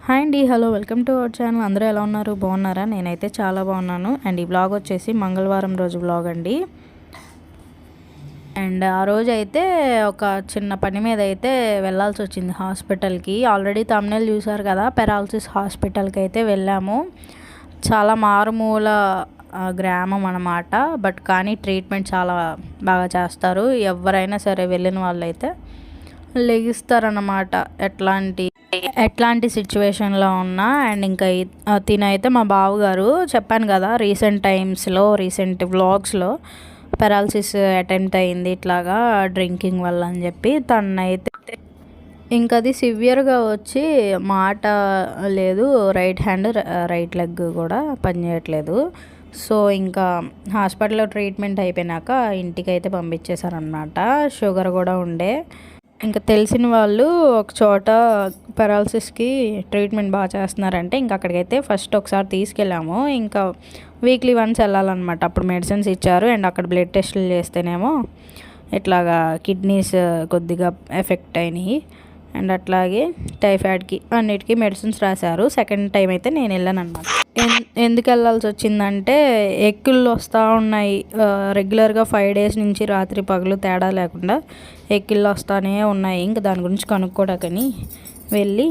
Hi అండి, hello, welcome to our channel. అందరూ ఎలా ఉన్నారు? బాగున్నారా? నేనైతే చాలా బాగున్నాను. అండ్ ఈ బ్లాగ్ వచ్చేసి మంగళవారం రోజు బ్లాగ్ అండి. అండ్ ఆ రోజు అయితే ఒక చిన్న పని మీద అయితే వెళ్ళాల్సి వచ్చింది హాస్పిటల్కి. ఆల్రెడీ థంబ్నెయిల్ చూసారు కదా, పెరాలసిస్ హాస్పిటల్కి అయితే వెళ్ళాము. చాలా మారుమూల గ్రామం అన్నమాట. బట్ కానీ ట్రీట్మెంట్ చాలా బాగా చేస్తారు. ఎవరైనా సరే వెళ్ళిన వాళ్ళైతే లెగిస్తారన్నమాట ఎట్లాంటి సిచ్యువేషన్లో ఉన్నా. అండ్ ఇంకా తినైతే మా బావగారు చెప్పాను కదా, రీసెంట్ వ్లాగ్స్లో పెరాలసిస్ అటెంప్ట్ అయింది ఇట్లాగా డ్రింకింగ్ వల్ల అని చెప్పి. తనైతే ఇంకా అది సివియర్గా వచ్చి మాట లేదు, రైట్ హ్యాండ్ రైట్ లెగ్ కూడా పనిచేయట్లేదు. సో ఇంకా హాస్పిటల్లో ట్రీట్మెంట్ అయిపోయినాక ఇంటికి అయితే పంపించేశారనమాట. షుగర్ కూడా ఉండే. ఇంకా తెలిసిన వాళ్ళు ఒక చోట పెరాలసిస్కి ట్రీట్మెంట్ బాగా చేస్తున్నారంటే ఇంకా అక్కడికైతే ఫస్ట్ ఒకసారి తీసుకెళ్ళాము. ఇంకా వీక్లీ వన్స్ వెళ్ళాలన్నమాట. అప్పుడు మెడిసిన్స్ ఇచ్చారు. అండ్ అక్కడ బ్లడ్ టెస్టులు చేస్తేనేమో ఇట్లాగా కిడ్నీస్ కొద్దిగా ఎఫెక్ట్ అయినాయి. అండ్ అట్లాగే టైఫాయిడ్కి అన్నిటికీ మెడిసిన్స్ రాశారు. సెకండ్ టైం అయితే నేను వెళ్ళాను అనమాట. ఎందుకు వెళ్ళాల్సి వచ్చిందంటే ఎక్కిళ్ళు వస్తూ ఉన్నాయి రెగ్యులర్గా 5 days నుంచి రాత్రి పగలు తేడా లేకుండా ఎక్కిళ్ళు వస్తూనే ఉన్నాయి. ఇంకా దాని గురించి కనుక్కోడాకని వెళ్ళి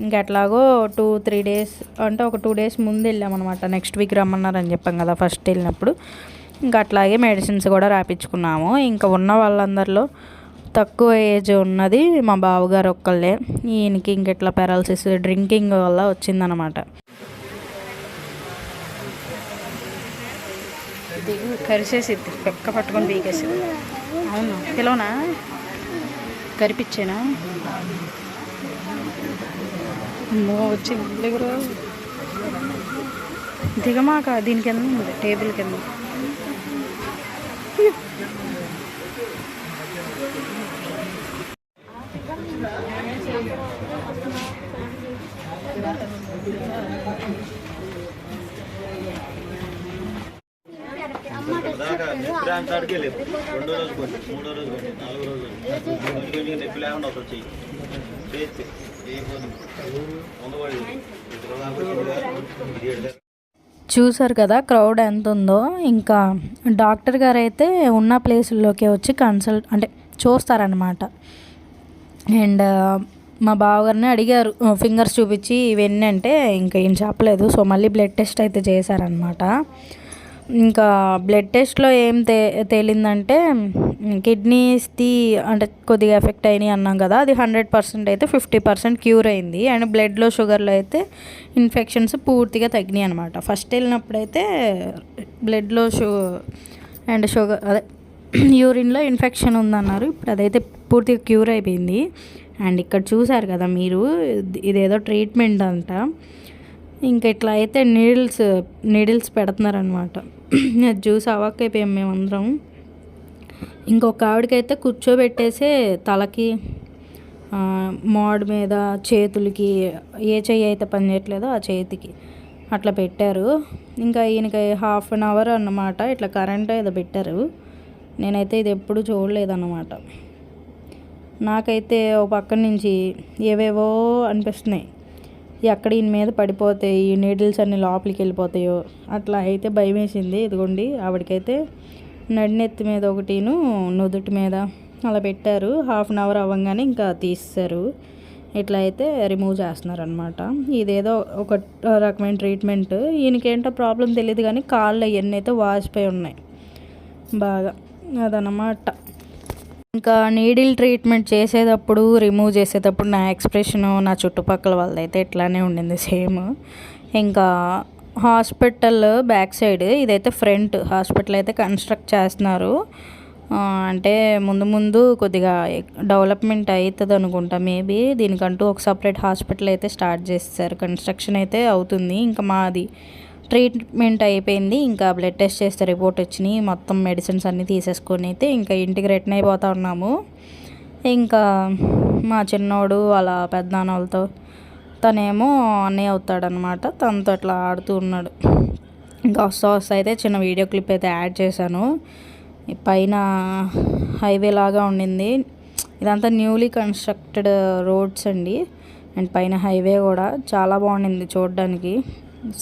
ఇంక ఎట్లాగో 2-3 days అంటే ఒక 2 days ముందు వెళ్ళామన్నమాట. నెక్స్ట్ వీక్ రమ్మన్నారని చెప్పాం కదా ఫస్ట్ వెళ్ళినప్పుడు. ఇంకా అట్లాగే మెడిసిన్స్ కూడా రాపించుకున్నాము. ఇంకా ఉన్న వాళ్ళందరిలో తక్కువ ఏజ్ ఉన్నది మా బావగారు ఒక్కళ్ళే. ఈయనకి ఇంకెట్లా పెరాలసిస్ డ్రింకింగ్ వల్ల వచ్చిందనమాట. కరిసేసిద్ది, పక్క పట్టుకొని పీకేసింది. అవును, పిలవనా? కరిపించేనా? వచ్చింది దగ్గర దిగమాక. దీని కింద ఉంది, టేబుల్ కింద. చూసారు కదా క్రౌడ్ ఎంత ఉందో. ఇంకా డాక్టర్ గారు అయితే ఉన్న ప్లేసుల్లోకి వచ్చి చూస్తారనమాట. అండ్ మా బావగారిని అడిగారు ఫింగర్స్ చూపించి ఇవన్నీ అంటే ఇంకా ఏం చెప్పలేదు. సో మళ్ళీ బ్లడ్ టెస్ట్ అయితే చేశారనమాట. ఇంకా బ్లడ్ టెస్ట్లో ఏం తేలిందంటే కిడ్నీస్ది అంటే కొద్దిగా ఎఫెక్ట్ అయినాయి అన్నాం కదా, అది 100% అయితే 50% క్యూర్ అయింది. అండ్ బ్లడ్లో షుగర్లో అయితే ఇన్ఫెక్షన్స్ పూర్తిగా తగ్గినాయి అనమాట. ఫస్ట్ వెళ్ళినప్పుడైతే బ్లడ్లో షుగర్ అదే యూరిన్లో ఇన్ఫెక్షన్ ఉందన్నారు. ఇప్పుడు అదైతే పూర్తిగా క్యూర్ అయిపోయింది. అండ్ ఇక్కడ చూసారు కదా మీరు, ఇదేదో ట్రీట్మెంట్ అంట. ఇంకా ఇట్లా అయితే నీడిల్స్ పెడుతున్నారనమాట. అది చూసి అవాక్కైపోయాం మేమందరం. ఇంకొక ఆవిడకైతే కూర్చోబెట్టేసే తలకి మోడ్ మీద చేతులకి ఏ చెయ్యి అయితే పని చేయట్లేదో ఆ చేతికి అట్లా పెట్టారు. ఇంకా ఈయనకి 1/2 hour అన్నమాట. ఇట్లా కరెంట్ ఏదో పెట్టారు. నేనైతే ఇది ఎప్పుడు చూడలేదన్నమాట. నాకైతే ఓ పక్క నుంచి ఏవేవో అనిపిస్తున్నాయి. ఎక్కడ ఈయన మీద పడిపోతాయి, ఈ నీడిల్స్ అన్ని లోపలికి వెళ్ళిపోతాయో అట్లా అయితే భయం వేసింది. ఇదిగోండి ఆవిడకైతే నడినెత్తి మీద ఒకటిను నుదుటి మీద అలా పెట్టారు. 1/2 hour అవ్వగానే ఇంకా తీసేశారు. ఇట్లా అయితే రిమూవ్ చేస్తున్నారు అనమాట. ఇదేదో ఒక రకమైన ట్రీట్మెంట్. ఈయనకేంటో ప్రాబ్లం తెలియదు కానీ కాళ్ళు అవన్నీ అయితే వాసిపోయి ఉన్నాయి బాగా, అదనమాట. ఇంకా నీడిల్ ట్రీట్మెంట్ చేసేటప్పుడు రిమూవ్ చేసేటప్పుడు నా ఎక్స్ప్రెషను నా చుట్టుపక్కల వాళ్ళైతే ఇట్లానే ఉండింది సేమ్. ఇంకా హాస్పిటల్ బ్యాక్ సైడ్ ఇదైతే ఫ్రంట్ హాస్పిటల్ అయితే కన్స్ట్రక్ట్ చేస్తున్నారు. అంటే ముందు కొద్దిగా డెవలప్మెంట్ అవుతుంది అనుకుంటా మేబీ. దీనికంటూ ఒక సపరేట్ హాస్పిటల్ అయితే స్టార్ట్ చేస్తారు. కన్స్ట్రక్షన్ అయితే అవుతుంది. ఇంకా మాది ట్రీట్మెంట్ అయిపోయింది. ఇంకా బ్లడ్ టెస్ట్ చేస్తే రిపోర్ట్ వచ్చినాయి. మొత్తం మెడిసిన్స్ అన్నీ తీసేసుకొని అయితే ఇంకా ఇంటికి రిటర్న్ అయిపోతూ ఉన్నాము. ఇంకా మా చిన్నోడు అలా పెద్దనాన్న వాళ్ళతో, తనేమో అన్నయ్య అవుతాడనమాట, తనతో అట్లా ఆడుతూ ఉన్నాడు. ఇంకా వస్తా అయితే చిన్న వీడియో క్లిప్ అయితే యాడ్ చేశాను. పైన హైవే లాగా ఉండింది. ఇదంతా న్యూలీ కన్స్ట్రక్టెడ్ రోడ్స్ అండి. అండ్ పైన హైవే కూడా చాలా బాగుండింది చూడడానికి.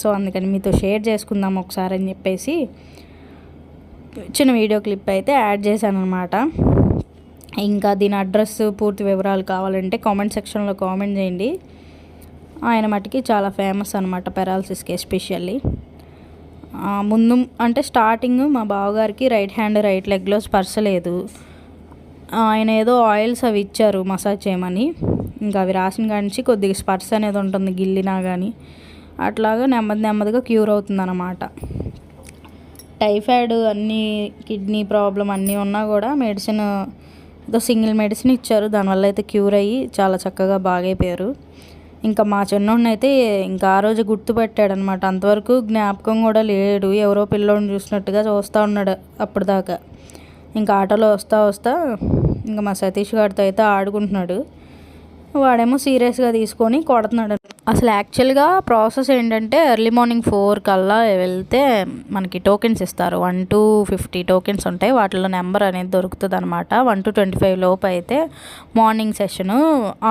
సో అందుకని మీతో షేర్ చేసుకుందాం ఒకసారి అని చెప్పేసి చిన్న వీడియో క్లిప్ అయితే యాడ్ చేశాను అనమాట. ఇంకా దీని అడ్రస్ పూర్తి వివరాలు కావాలంటే కామెంట్ సెక్షన్లో కామెంట్ చేయండి. ఆయన మటుకి చాలా ఫేమస్ అనమాట పెరాలసిస్కి ఎస్పెషల్లీ. ముందు అంటే స్టార్టింగ్ మా బావగారికి రైట్ హ్యాండ్ రైట్ లెగ్లో స్పర్శ లేదు. ఆయన ఏదో ఆయిల్స్ అవి ఇచ్చారు మసాజ్ చేయమని. ఇంకా అవి రాసిన కానించి కొద్దిగా స్పర్శ అనేది ఉంటుంది గిల్లినా కానీ. అట్లాగా నెమ్మదిగా క్యూర్ అవుతుంది అన్నమాట. టైఫాయిడ్ అన్నీ కిడ్నీ ప్రాబ్లం అన్నీ ఉన్నా కూడా మెడిసిన్ ఏదో సింగిల్ మెడిసిన్ ఇచ్చారు. దానివల్ల అయితే క్యూర్ అయ్యి చాలా చక్కగా బాగైపోయారు. ఇంకా మా చిన్నోడిని అయితే ఇంకా ఆ రోజు గుర్తుపెట్టాడనమాట. అంతవరకు జ్ఞాపకం కూడా లేడు. ఎవరో పిల్లోడిని చూసినట్టుగా చూస్తూ ఉన్నాడు అప్పటిదాకా. ఇంకా ఆటోలో వస్తా ఇంకా మా సతీష్ గారితో అయితే ఆడుకుంటున్నాడు. వాడేమో సీరియస్గా తీసుకొని కొడుతున్నాడు. అసలు యాక్చువల్గా ప్రాసెస్ ఏంటంటే ఎర్లీ మార్నింగ్ 4 కల్లా వెళ్తే మనకి టోకెన్స్ ఇస్తారు. 1 to 50 టోకెన్స్ ఉంటాయి. వాటిలో నెంబర్ అనేది దొరుకుతుంది అనమాట. 1 to 25 లోపు అయితే మార్నింగ్ సెషను,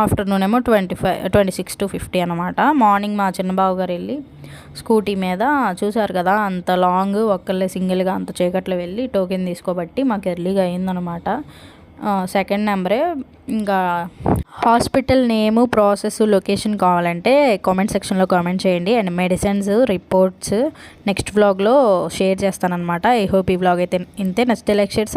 ఆఫ్టర్నూన్ ఏమో 26 to 50 అనమాట. మార్నింగ్ మా చిన్నబాబు గారు వెళ్ళి స్కూటీ మీద చూసారు కదా అంత లాంగ్ ఒక్కళ్ళే సింగిల్గా అంత చీకట్లో వెళ్ళి టోకెన్ తీసుకోబట్టి మాకు ఎర్లీగా అయిందనమాట. సెకండ్ నెంబరే. ఇంకా హాస్పిటల్ నేము, ప్రాసెస్, లొకేషన్ కావాలంటే కామెంట్ సెక్షన్లో కామెంట్ చేయండి. అండ్ మెడిసిన్స్, రిపోర్ట్స్ నెక్స్ట్ వ్లాగ్లో షేర్ చేస్తానన్నమాట. ఐ హోప్ ఈ వ్లాగ్ అయితే ఇంతే. నచ్చితే లైక్, షేర్, సబ్స్క్రైబ్.